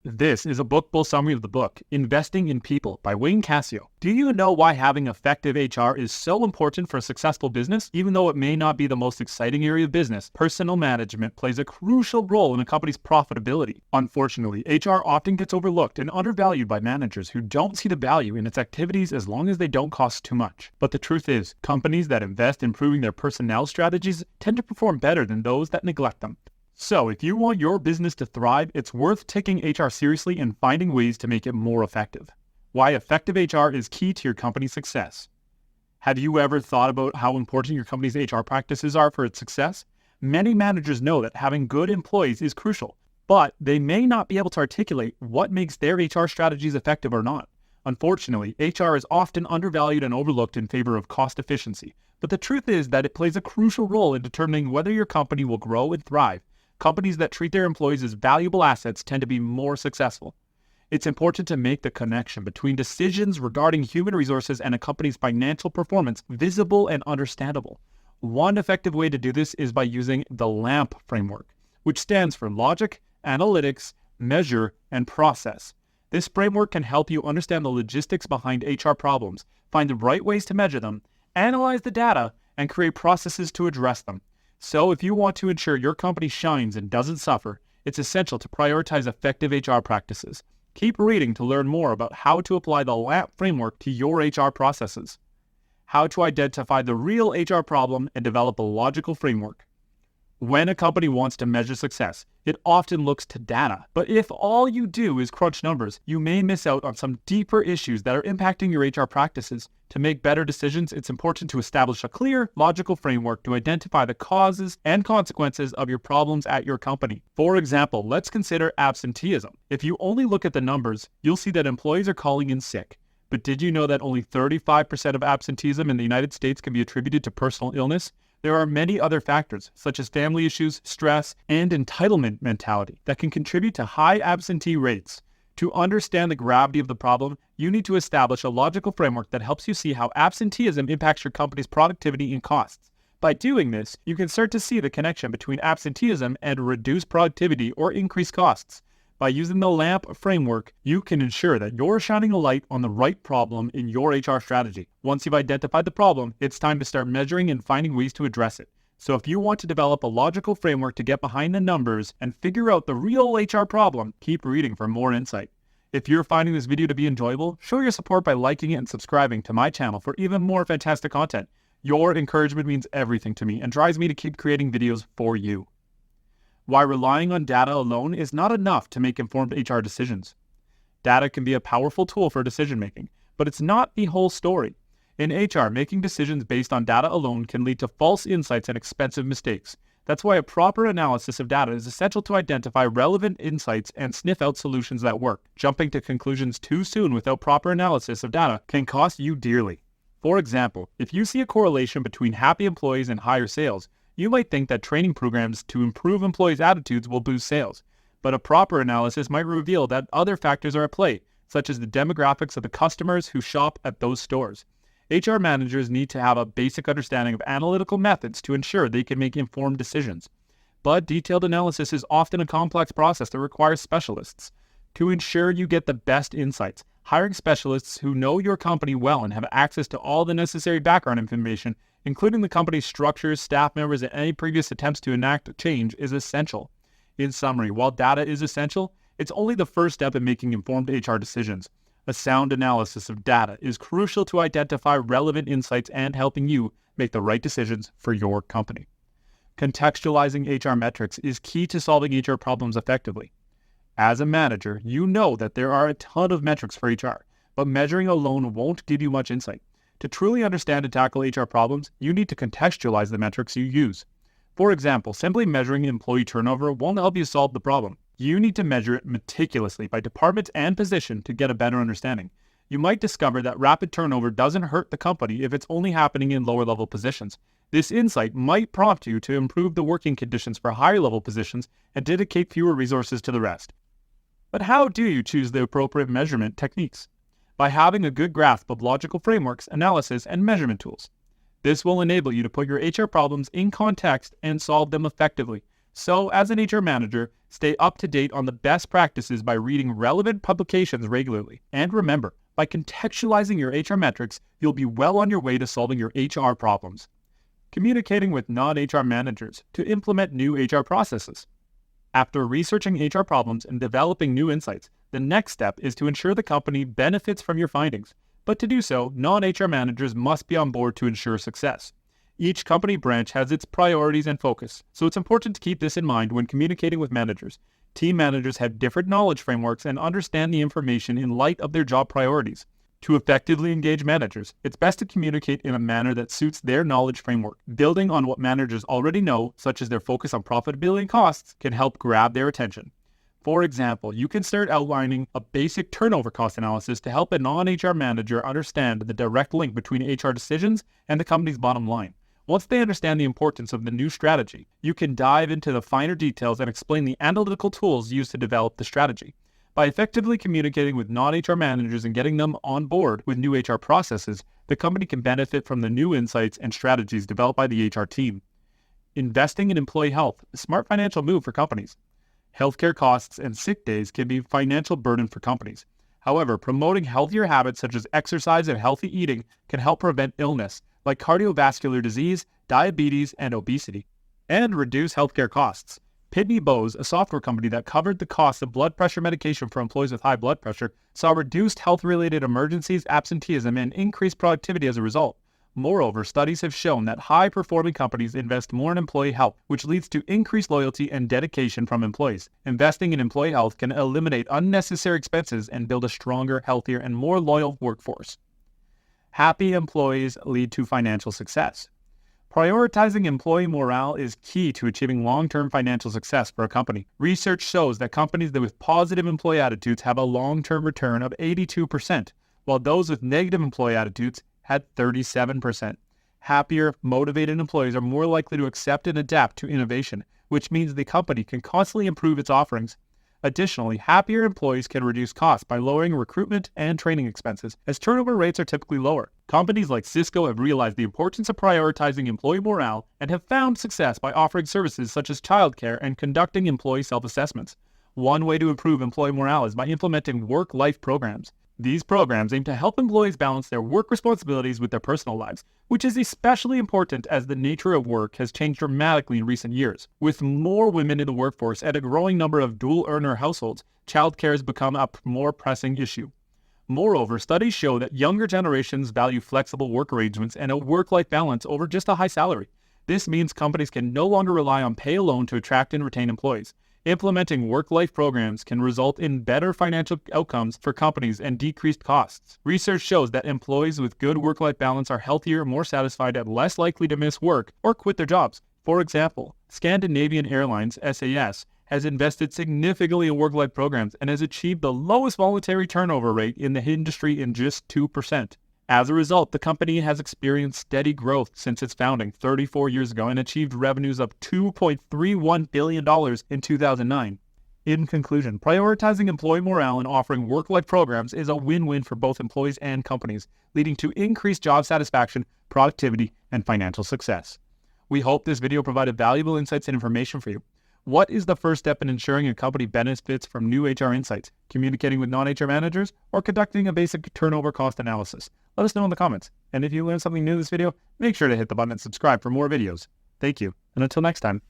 This is a bookable summary of the book, Investing in People by Wayne Cascio. Do you know why having effective HR is so important for a successful business? Even though it may not be the most exciting area of business, personal management plays a crucial role in a company's profitability. Unfortunately, HR often gets overlooked and undervalued by managers who don't see the value in its activities as long as they don't cost too much. But the truth is, companies that invest in improving their personnel strategies tend to perform better than those that neglect them. So if you want your business to thrive, it's worth taking HR seriously and finding ways to make it more effective. Why effective HR is key to your company's success. Have you ever thought about how important your company's HR practices are for its success? Many managers know that having good employees is crucial, but they may not be able to articulate what makes their HR strategies effective or not. Unfortunately, HR is often undervalued and overlooked in favor of cost efficiency. But the truth is that it plays a crucial role in determining whether your company will grow and thrive. Companies that treat their employees as valuable assets tend to be more successful. It's important to make the connection between decisions regarding human resources and a company's financial performance visible and understandable. One effective way to do this is by using the LAMP framework, which stands for Logic, Analytics, Measure, and Process. This framework can help you understand the logistics behind HR problems, find the right ways to measure them, analyze the data, and create processes to address them. So if you want to ensure your company shines and doesn't suffer, it's essential to prioritize effective HR practices. Keep reading to learn more about how to apply the LAMP framework to your HR processes. How to identify the real HR problem and develop a logical framework. When a company wants to measure success, it often looks to data. But if all you do is crunch numbers, you may miss out on some deeper issues that are impacting your HR practices. To make better decisions, it's important to establish a clear, logical framework to identify the causes and consequences of your problems at your company. For example, let's consider absenteeism. If you only look at the numbers, you'll see that employees are calling in sick. But did you know that only 35% of absenteeism in the United States can be attributed to personal illness? There are many other factors, such as family issues, stress, and entitlement mentality, that can contribute to high absentee rates. To understand the gravity of the problem, you need to establish a logical framework that helps you see how absenteeism impacts your company's productivity and costs. By doing this, you can start to see the connection between absenteeism and reduced productivity or increased costs. By using the LAMP framework, you can ensure that you're shining a light on the right problem in your HR strategy. Once you've identified the problem, it's time to start measuring and finding ways to address it. So if you want to develop a logical framework to get behind the numbers and figure out the real HR problem, keep reading for more insight. If you're finding this video to be enjoyable, show your support by liking it and subscribing to my channel for even more fantastic content. Your encouragement means everything to me and drives me to keep creating videos for you. Why relying on data alone is not enough to make informed HR decisions. Data can be a powerful tool for decision making, but it's not the whole story. In HR, making decisions based on data alone can lead to false insights and expensive mistakes. That's why a proper analysis of data is essential to identify relevant insights and sniff out solutions that work. Jumping to conclusions too soon without proper analysis of data can cost you dearly. For example, if you see a correlation between happy employees and higher sales, you might think that training programs to improve employees' attitudes will boost sales. But a proper analysis might reveal that other factors are at play, such as the demographics of the customers who shop at those stores. HR managers need to have a basic understanding of analytical methods to ensure they can make informed decisions. But detailed analysis is often a complex process that requires specialists. To ensure you get the best insights, hiring specialists who know your company well and have access to all the necessary background information, including the company's structures, staff members, and any previous attempts to enact change, is essential. In summary, while data is essential, it's only the first step in making informed HR decisions. A sound analysis of data is crucial to identify relevant insights and helping you make the right decisions for your company. Contextualizing HR metrics is key to solving HR problems effectively. As a manager, you know that there are a ton of metrics for HR, but measuring alone won't give you much insight. To truly understand and tackle HR problems, you need to contextualize the metrics you use. For example, simply measuring employee turnover won't help you solve the problem. You need to measure it meticulously by department and position to get a better understanding. You might discover that rapid turnover doesn't hurt the company if it's only happening in lower-level positions. This insight might prompt you to improve the working conditions for higher-level positions and dedicate fewer resources to the rest. But how do you choose the appropriate measurement techniques? By having a good grasp of logical frameworks, analysis, and measurement tools. This will enable you to put your HR problems in context and solve them effectively. So, as an HR manager, stay up to date on the best practices by reading relevant publications regularly. And remember, by contextualizing your HR metrics, you'll be well on your way to solving your HR problems. Communicating with non-HR managers to implement new HR processes. After researching HR problems and developing new insights, the next step is to ensure the company benefits from your findings. But to do so, non-HR managers must be on board to ensure success. Each company branch has its priorities and focus, so it's important to keep this in mind when communicating with managers. Team managers have different knowledge frameworks and understand the information in light of their job priorities. To effectively engage managers, it's best to communicate in a manner that suits their knowledge framework. Building on what managers already know, such as their focus on profitability and costs, can help grab their attention. For example, you can start outlining a basic turnover cost analysis to help a non-HR manager understand the direct link between HR decisions and the company's bottom line. Once they understand the importance of the new strategy, you can dive into the finer details and explain the analytical tools used to develop the strategy. By effectively communicating with non-HR managers and getting them on board with new HR processes, the company can benefit from the new insights and strategies developed by the HR team. Investing in employee health, a smart financial move for companies. Healthcare costs and sick days can be a financial burden for companies. However, promoting healthier habits such as exercise and healthy eating can help prevent illness like cardiovascular disease, diabetes, and obesity, and reduce healthcare costs. Pitney Bowes, a software company that covered the cost of blood pressure medication for employees with high blood pressure, saw reduced health-related emergencies, absenteeism, and increased productivity as a result. Moreover, studies have shown that high-performing companies invest more in employee health, which leads to increased loyalty and dedication from employees. Investing in employee health can eliminate unnecessary expenses and build a stronger, healthier, and more loyal workforce. Happy employees lead to financial success. Prioritizing employee morale is key to achieving long-term financial success for a company. Research shows that companies with positive employee attitudes have a long-term return of 82%, while those with negative employee attitudes had 37%. Happier, motivated employees are more likely to accept and adapt to innovation, which means the company can constantly improve its offerings. Additionally, happier employees can reduce costs by lowering recruitment and training expenses, as turnover rates are typically lower. Companies like Cisco have realized the importance of prioritizing employee morale and have found success by offering services such as childcare and conducting employee self-assessments. One way to improve employee morale is by implementing work-life programs. These programs aim to help employees balance their work responsibilities with their personal lives, which is especially important as the nature of work has changed dramatically in recent years. With more women in the workforce and a growing number of dual-earner households, childcare has become a more pressing issue. Moreover, studies show that younger generations value flexible work arrangements and a work-life balance over just a high salary. This means companies can no longer rely on pay alone to attract and retain employees. Implementing work-life programs can result in better financial outcomes for companies and decreased costs. Research shows that employees with good work-life balance are healthier, more satisfied, and less likely to miss work or quit their jobs. For example, Scandinavian Airlines, SAS, has invested significantly in work-life programs and has achieved the lowest voluntary turnover rate in the industry in just 2%. As a result, the company has experienced steady growth since its founding 34 years ago and achieved revenues of $2.31 billion in 2009. In conclusion, prioritizing employee morale and offering work-life programs is a win-win for both employees and companies, leading to increased job satisfaction, productivity, and financial success. We hope this video provided valuable insights and information for you. What is the first step in ensuring a company benefits from new HR insights, communicating with non-HR managers, or conducting a basic turnover cost analysis? Let us know in the comments. And if you learned something new in this video, make sure to hit the button and subscribe for more videos. Thank you, and until next time.